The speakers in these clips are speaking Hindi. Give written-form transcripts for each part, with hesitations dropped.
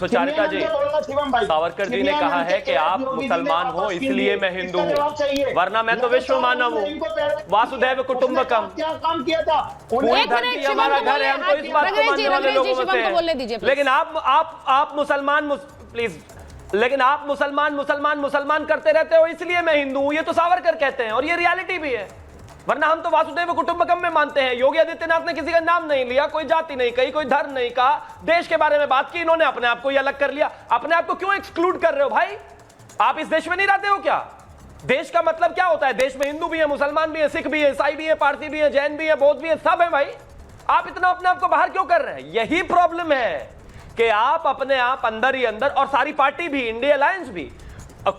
सुचारिता जी, सावरकर जी ने कहा है कि आप मुसलमान हो इसलिए मैं हिंदू हूँ, वरना मैं तो विश्व मानव हूँ। वासुदेव कुटुंबकम, पूरी धरती हमारा घर है, हमको इस बात को मानने वाले लोगों में से। लेकिन आप मुसलमान, प्लीज, लेकिन आप मुसलमान करते रहते हो इसलिए मैं हिंदू हूं, ये तो सावरकर कहते हैं और ये रियलिटी भी है। वरना हम तो वासुदेव कुटुंबकम में मानते हैं। योगी आदित्यनाथ ने किसी का नाम नहीं लिया, कोई जाति नहीं कही, कोई धर्म नहीं कहा, देश के बारे में बात की, इन्होंने अपने आप को ही अलग कर लिया। अपने आप को क्यों एक्सक्लूड कर रहे हो भाई? आप इस देश में नहीं रहते हो क्या? देश का मतलब क्या होता है? देश में हिंदू भी है, मुसलमान भी है, सिख भी है, ईसाई भी है, पारसी भी है, जैन भी है, बौद्ध भी है, सब है भाई। आप इतना अपने आप को बाहर क्यों कर रहे हैं? यही प्रॉब्लम है कि आप अपने आप अंदर ही अंदर, और सारी पार्टी भी, इंडिया अलायंस भी,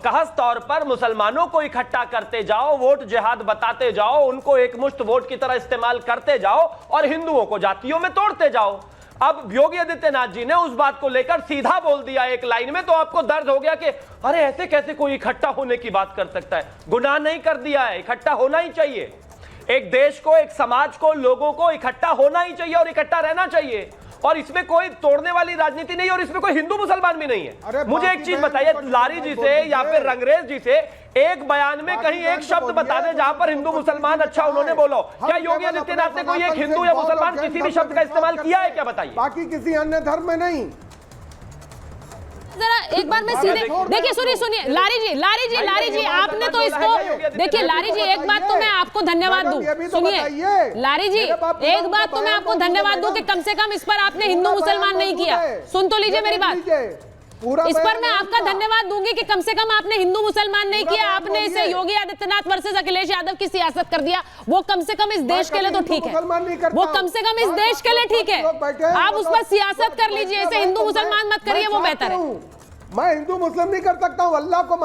खास तौर पर मुसलमानों को इकट्ठा करते जाओ, वोट जिहाद बताते जाओ, उनको एक मुश्त वोट की तरह इस्तेमाल करते जाओ और हिंदुओं को जातियों में तोड़ते जाओ। अब योगी आदित्यनाथ जी ने उस बात को लेकर सीधा बोल दिया एक लाइन में, तो आपको दर्द हो गया कि अरे ऐसे कैसे कोई इकट्ठा होने की बात कर सकता है। गुनाह नहीं कर दिया है, इकट्ठा होना ही चाहिए। एक देश को, एक समाज को, लोगों को इकट्ठा होना ही चाहिए और इकट्ठा रहना चाहिए, और इसमें कोई तोड़ने वाली राजनीति नहीं है और इसमें कोई हिंदू मुसलमान भी नहीं है। मुझे एक चीज बताइए, लारी जी से या फिर रंगरेज जी से एक बयान में कहीं एक शब्द बता दे जहां पर हिंदू मुसलमान अच्छा उन्होंने बोलो। क्या योगी आदित्यनाथ ने कोई एक हिंदू या मुसलमान किसी भी शब्द का इस्तेमाल किया है क्या? बताइए। बाकी किसी अन्य धर्म में नहीं। जरा एक बार मैं सीधे देखिए, सुनिए लारी जी आपने तो इसको देखिए। लारी जी एक बात तो मैं आपको धन्यवाद दूं, सुनिए लारी जी एक बात तो मैं आपको धन्यवाद दूं कि कम से कम इस पर आपने हिंदू मुसलमान नहीं किया। सुन तो लीजिए मेरी बात, इस पर मैं आपका धन्यवाद दूंगी कि कम से कम आपने हिंदू मुसलमान नहीं किया, आपने इसे योगी आदित्यनाथ वर्सेस अखिलेश यादव की सियासत कर दिया। वो कम से कम इस देश के लिए तो ठीक है, वो कम से कम इस देश के लिए ठीक है। आप उस पर सियासत कर लीजिए, इसे हिंदू मुसलमान मत करिए, वो बेहतर है। मैं हिंदू मुस्लिम नहीं कर सकता हूँ, अल्लाह को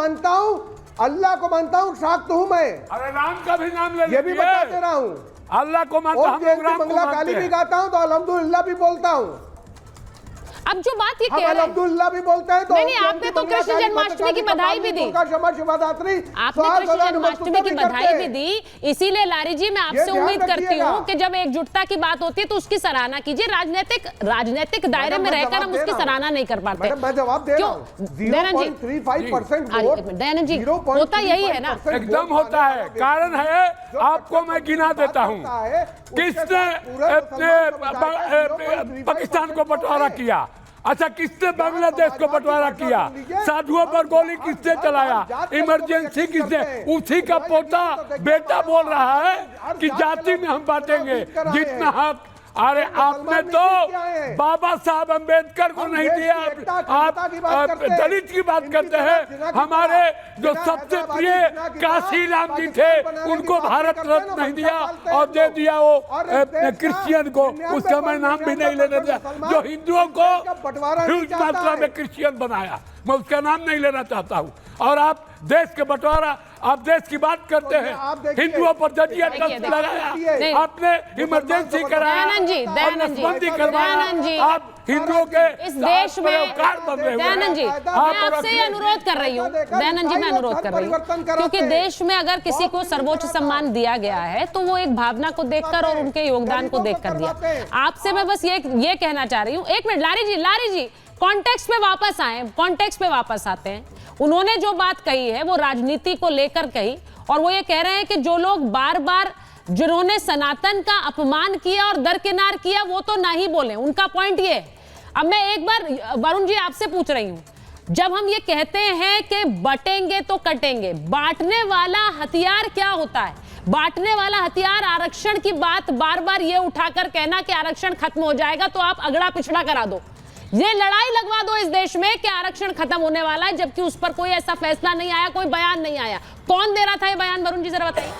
मानता हूँ, शाक्त हूँ मैं। अरे राम का भी नाम ले, ये भी बता दे रहा हूँ। अल्लाह को मानता हूँ, मंगला काली भी गाता हूँ तो अल्हम्दुलिल्लाह भी बोलता हूँ। अब जो बात ये कह रहे हैं, अल्हम्दुलिल्लाह भी बोलते हैं तो नहीं, आपने तो कृष्ण जन्माष्टमी की बधाई भी दी, आपने कृष्ण जन्माष्टमी की बधाई भी दी। इसीलिए लारी जी मैं आपसे उम्मीद करती हूँ कि जब एकजुटता की बात होती है तो उसकी सराहना कीजिए। राजनीतिक दायरे में रहकर हम उसकी सराहना नहीं कर पाते। मैं जवाब दे रहा हूँ। दयानंद जी होता यही है ना, एकदम होता है। कारण है, आपको मैं गिना देता हूँ। किसने पाकिस्तान को बंटवारा किया? अच्छा, किसने बांग्लादेश को बंटवारा किया? साधुओं पर गोली किसने चलाया? इमरजेंसी किसने? उसी का पोता बेटा बोल रहा है कि जाति में हम बांटेंगे जितना हक। अरे आपने तो बाबा साहब अंबेडकर को नहीं दिया, आप दलित की बात करते हैं। हमारे जो सबसे प्रिय काशी राम जी थे उनको भारत रत्न नहीं दिया और दे दिया वो क्रिश्चियन को, उसका मैं नाम भी नहीं लेने दिया। जो हिंदुओं को ह्यूज मात्रा में क्रिश्चियन बनाया, मैं उसका नाम नहीं लेना चाहता हूँ। और आप देश के बंटवारा, आप देश की बात करते हैं, हिंदुओं पर जजिया टैक्स लगाया, आपने इमरजेंसी कराया, नसबंदी करवाया, आप हिंदुओं के इस देश में। दयानंद जी मैं आपसे ये अनुरोध कर रही हूँ, दयानंद जी मैं अनुरोध कर रही हूँ, क्योंकि देश में अगर किसी को सर्वोच्च सम्मान दिया गया है तो वो एक भावना को देखकर और उनके योगदान को देखकर दिया। आपसे मैं बस ये कहना चाह रही हूँ। एक मिनट लारी जी कॉन्टेक्स्ट पे वापस आए, कॉन्टेक्स्ट पे वापस आते हैं। उन्होंने जो बात कही है वो राजनीति को लेकर कही, और वो ये कह रहे हैं कि जो लोग बार बार जिन्होंने सनातन का अपमान किया और दरकिनार किया वो तो ना ही बोले, उनका पॉइंट ये। अब मैं एक बार वरुण जी आपसे पूछ रही हूँ, जब हम ये कहते हैं कि बटेंगे तो कटेंगे, बांटने वाला हथियार क्या होता है? बांटने वाला हथियार आरक्षण की बात बार बार ये उठाकर कहना कि आरक्षण खत्म हो जाएगा तो आप अगड़ा पिछड़ा करा दो, ये लड़ाई लगवा दो इस देश में कि आरक्षण खत्म होने वाला है, जबकि उस पर कोई ऐसा फैसला नहीं आया, कोई बयान नहीं आया। कौन दे रहा था ये बयान? वरुण जी जरा बताइए।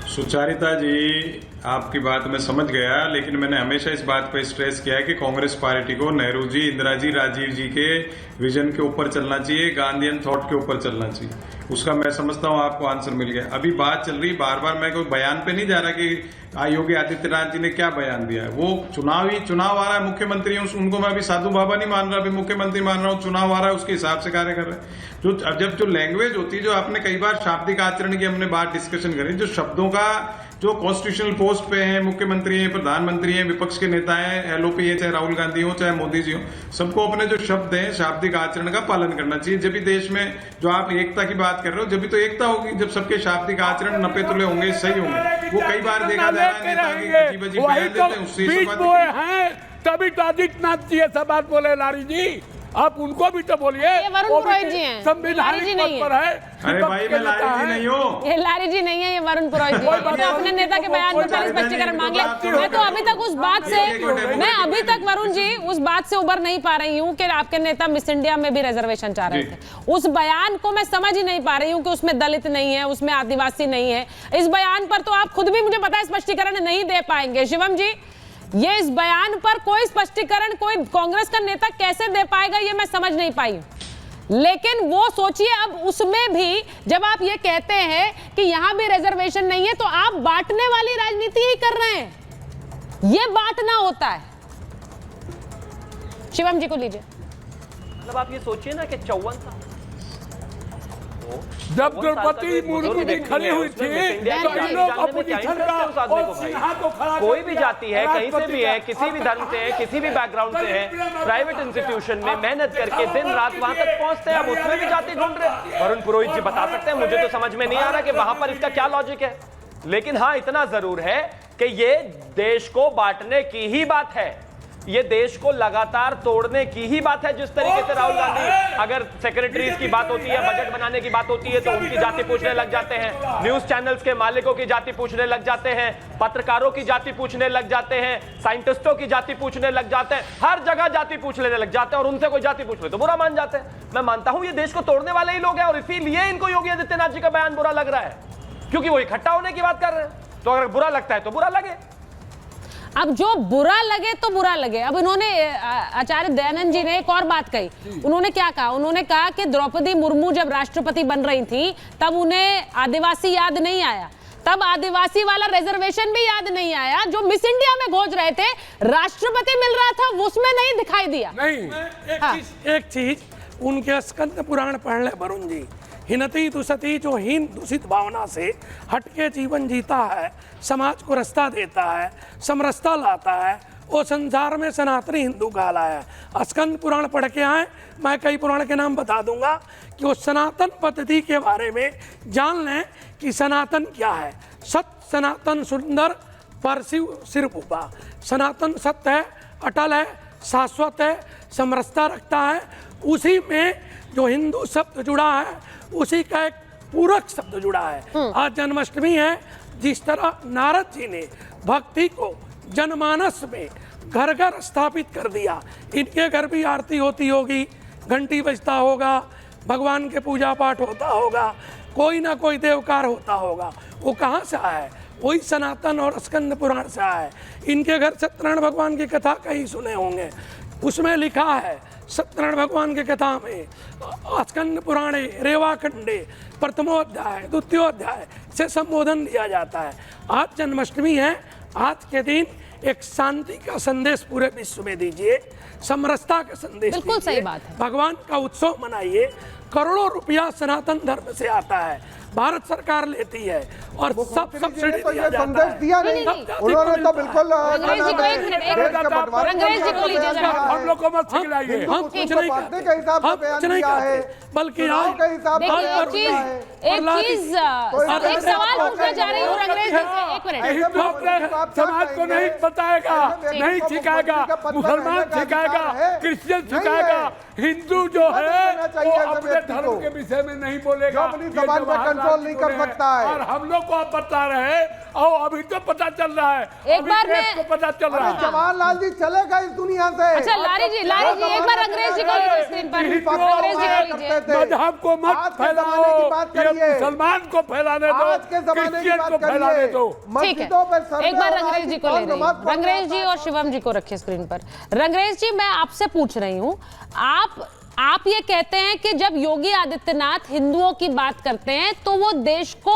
सुचारिता जी, आपकी बात मैं समझ गया, लेकिन मैंने हमेशा इस बात पर स्ट्रेस किया है कि कांग्रेस पार्टी को नेहरू जी, इंदिरा जी, राजीव जी के विजन के ऊपर चलना चाहिए, गांधीयन थॉट के ऊपर चलना चाहिए। उसका मैं समझता हूं आपको आंसर मिल गया। अभी बात चल रही, बार बार मैं कोई बयान पे नहीं जा रहा कि योगी आदित्यनाथ जी ने क्या बयान दिया है। वो चुनाव आ रहा है, मुख्यमंत्री हूं, उनको मैं अभी साधु बाबा नहीं मान रहा, अभी मुख्यमंत्री मान रहा हूं। चुनाव आ रहा है, उसके हिसाब से कार्य कर रहे हैं। जब जो लैंग्वेज होती है, जो आपने कई बार शाब्दिक आचरण की हमने बात डिस्कशन करी, जो शब्दों का जो कॉन्स्टिट्यूशनल पोस्ट पे हैं, मुख्यमंत्री हैं, प्रधानमंत्री हैं, विपक्ष के नेता हैं, एलओपी है, चाहे राहुल गांधी हो चाहे मोदी जी हो, सबको अपने जो शब्द हैं, शाब्दिक आचरण का पालन करना चाहिए। जब भी देश में जो आप एकता की बात कर रहे हो, जब भी तो एकता होगी जब सबके शाब्दिक आचरण नपे तुले होंगे, सही होंगे। वो कई बार देखा जा रहा है नेता की अजीब अजीब बयान देते हैं, उससे तभी तो आदित्यनाथ जी ऐसा बात बोले। लारी जी आप उनको भी तो बोलिए, वरुण पुरोहित जी हैं, संविधानिक पद पर है। अरे भाई मैं लारी जी नहीं हूँ, ये लारी जी नहीं है, ये वरुण पुरोहित जी है। तो अपने नेता के बयान पर पहले स्पष्टीकरण मांग ले। मैं तो अभी तक उस बात से, मैं अभी तक वरुण जी उस बात से उबर नहीं पा रही हूँ कि आपके नेता मिस इंडिया में भी रिजर्वेशन चाह रहे थे। उस बयान को मैं समझ ही नहीं पा रही हूँ कि उसमें दलित नहीं है, उसमें आदिवासी नहीं है। इस बयान पर तो आप खुद भी मुझे पता है स्पष्टीकरण नहीं दे पाएंगे। शिवम जी, ये इस बयान पर कोई स्पष्टीकरण कोई कांग्रेस का नेता कैसे दे पाएगा, ये मैं समझ नहीं पाई। लेकिन वो सोचिए, अब उसमें भी जब आप ये कहते हैं कि यहां भी रिजर्वेशन नहीं है, तो आप बांटने वाली राजनीति ही कर रहे हैं। ये बांटना होता है। शिवम जी को लीजिए। मतलब आप ये सोचिए ना कि 54 साल जब द्रौपदी मुर्मू जी खड़ी हुई थी तो इन लोग अपोजिशन का और सिन्हा को खड़ा, कोई भी जाती है, कहीं से भी है, किसी भी धर्म से है, किसी भी बैकग्राउंड से है, प्राइवेट इंस्टीट्यूशन में मेहनत करके दिन रात वहां तक पहुंचते हैं। अब उसमें भी जाति ढूंढ रहे। वरुण पुरोहित जी बता सकते हैं, मुझे तो समझ में नहीं आ रहा कि वहां पर इसका क्या लॉजिक है। लेकिन हाँ, इतना जरूर है कि ये देश को बांटने की ही बात है, ये देश को लगातार तोड़ने की ही बात है। जिस तरीके से राहुल गांधी, अगर सेक्रेटरीज की बात होती है, बजट बनाने की बात होती है, तो उनकी जाति पूछने लग जाते हैं, न्यूज चैनल्स के मालिकों की जाति पूछने लग जाते हैं, पत्रकारों की जाति पूछने लग जाते हैं, साइंटिस्टों की जाति पूछने लग जाते हैं, हर जगह जाति पूछने लग जाते हैं। और उनसे कोई जाति पूछ ले तो बुरा मान जाते हैं। मैं मानता हूं ये देश को तोड़ने वाले ही लोग हैं, और इसीलिए इनको योगी आदित्यनाथ जी का बयान बुरा लग रहा है, क्योंकि वो इकट्ठा होने की बात कर रहे हैं। तो अगर बुरा लगता है तो बुरा लगे। अब जो बुरा लगे तो बुरा लगे। अब इन्होंने आचार्य दयानंद जी ने एक और बात कही। उन्होंने क्या कहा? उन्होंने कहा कि द्रौपदी मुर्मू जब राष्ट्रपति बन रही थी तब उन्हें आदिवासी याद नहीं आया, तब आदिवासी वाला रिजर्वेशन भी याद नहीं आया जो मिस इंडिया में खोज रहे थे, राष्ट्रपति मिल रहा था उसमें नहीं दिखाई दिया। नहीं, एक चीज उनके स्कंद पुराण पढ़ ले वरुण जी। हिनती दुसती, जो हीन दूषित भावना से हटके जीवन जीता है, समाज को रास्ता देता है, समरसता लाता है, वो संसार में सनातनी हिंदू कहलाया है। स्कंद पुराण पढ़ के आए, मैं कई पुराण के नाम बता दूंगा कि वो सनातन पद्धति के बारे में जान लें कि सनातन क्या है। सत्य सनातन सुंदर परशिव सिर भूपा। सनातन सत्य है, अटल है, शाश्वत है, समरसता रखता है। उसी में जो हिंदू शब्द जुड़ा है, उसी का एक पूरक शब्द जुड़ा है। आज जन्माष्टमी है, जिस तरह नारद जी ने भक्ति को जनमानस में घर घर स्थापित कर दिया, इनके घर भी आरती होती होगी, घंटी बजता होगा, भगवान के पूजा पाठ होता होगा, कोई ना कोई देवकार होता होगा। वो कहाँ से आया है? वही सनातन और स्कंद पुराण से आया है। इनके घर सत्यनारायण भगवान की कथा कहीं सुने होंगे, उसमें लिखा है सत्यनारायण भगवान की कथा में स्कंद पुराणे रेवाखंडे प्रथमोध्याय द्वितीयोध्याय से संबोधन दिया जाता है। आज जन्माष्टमी है, आज के दिन एक शांति का संदेश पूरे विश्व में दीजिए, समरसता का संदेश बिल्कुल सही बात है। भगवान का उत्सव मनाइए। करोड़ों रुपया सनातन धर्म से आता है, भारत सरकार लेती है और सब सब्सिडी तो ये संदेश दिया नहीं, उन्होंने तो बिल्कुल अंग्रेज जी को एक मिनट, अंग्रेज जी को लीजिए जरा। हम लोग को मत सिखलाइए। हम कुछ नहीं करते, बल्कि एक सवाल पूछना चाह रही हूँ अंग्रेज जी से, एक मिनट। समाज को नहीं बताएगा, नहीं सिखाएगा, मुसलमान सिखाएगा, क्रिश्चियन सिखाएगा, हिंदू जो है वो अपने धर्म के विषय में नहीं बोलेगा, कंट्रोल नहीं कर सकता है। और हम लोग को आप बता रहे हैं, और अभी तो पता चल रहा है, एक बार को पता चल रहा है। जवाहरलाल जी चलेगा इस दुनिया से। अच्छा लारी जी एक बार अंग्रेज जी को लीजिए स्क्रीन पर, अंग्रेज जी को लीजिए। मजहब को मत फैलाओ, मुसलमान को फैलाने दो, क्रिश्चियन को फैलाने दो। ठीक है, एक बार रंगरेज जी को ले रही हूँ। रंगरेज जी और शिवम जी को रखिए स्क्रीन पर। रंगरेज जी, मैं आपसे पूछ रही हूँ, आप ये कहते हैं कि जब योगी आदित्यनाथ हिंदुओं की बात करते हैं तो वो देश को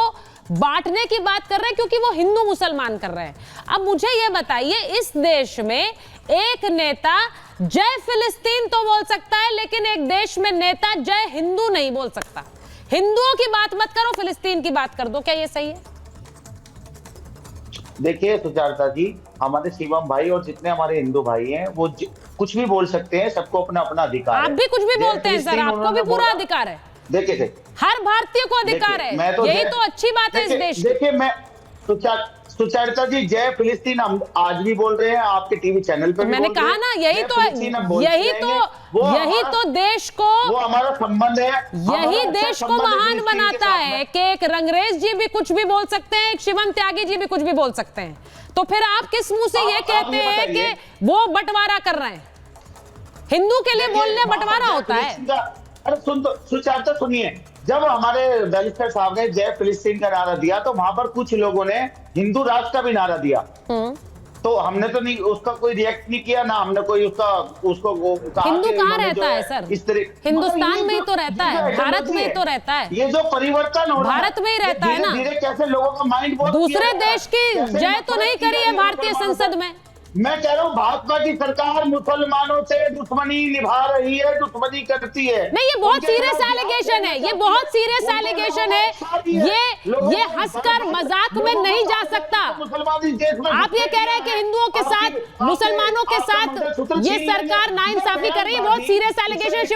बांटने की बात कर रहे हैं, क्योंकि वो हिंदू मुसलमान कर रहे हैं। अब मुझे ये बताइए, इस देश में एक नेता जय फिलिस्तीन तो बोल सकता है, लेकिन एक देश में नेता जय हिंदू नहीं बोल सकता। हिंदुओं की बात मत करो, फिलिस्तीन की बात कर दो, क्या ये सही है? देखिए सुचारिता जी, हमारे शिवम भाई और जितने हमारे हिंदू भाई हैं वो कुछ भी बोल सकते हैं, सबको अपना अपना अधिकार है। आप भी कुछ भी बोलते हैं सर, आपको भी पूरा अधिकार है। देखिए हर भारतीय को अधिकार है, यही तो अच्छी बात है इस देश की। देखिए मैं सुचारिता जी, जय फिलिस्तीन हम आज भी बोल रहे हैं, आपके टीवी चैनल पे मैंने कहा ना, यही तो देश को, वो हमारा संबंध है, यही देश को महान बनाता है कि एक रंगरेज जी भी कुछ भी बोल सकते हैं, एक शिवम त्यागी जी भी कुछ भी बोल सकते हैं। तो फिर आप किस मुंह से ये कहते हैं कि वो बंटवारा कर रहे हैं? हिंदू के लिए बोलने बंटवारा होता है? अरे सुचारिता सुनिए, जब हमारे बैरिस्टर साहब ने जय फिलिस्तीन का नारा दिया तो वहां पर कुछ लोगों ने हिंदू राष्ट्र का भी नारा दिया, तो हमने तो नहीं उसका कोई रिएक्ट नहीं किया, ना हमने कोई उसको कहा। हिंदू कहाँ रहता है सर? इस तरह हिंदुस्तान में ही तो रहता है, भारत में ही तो रहता है। ये जो परिवर्तन हो रहा है भारत में ही रहता है ना। धीरे कैसे लोगों का माइंड दूसरे देश की जय तो नहीं करी है भारतीय संसद में। मैं कह रहा हूँ भाजपा की सरकार मुसलमानों से दुश्मनी निभा रही है, दुश्मनी करती है। नहीं, ये बहुत सीरियस एलिगेशन है, ये बहुत सीरियस एलिगेशन है। ये हंसकर मजाक में नहीं जा सकता। आप ये कह रहे हैं कि हिंदुओं के साथ, मुसलमानों के साथ ये सरकार नाइंसाफी कर रही है, बहुत सीरियस एलिगेशन।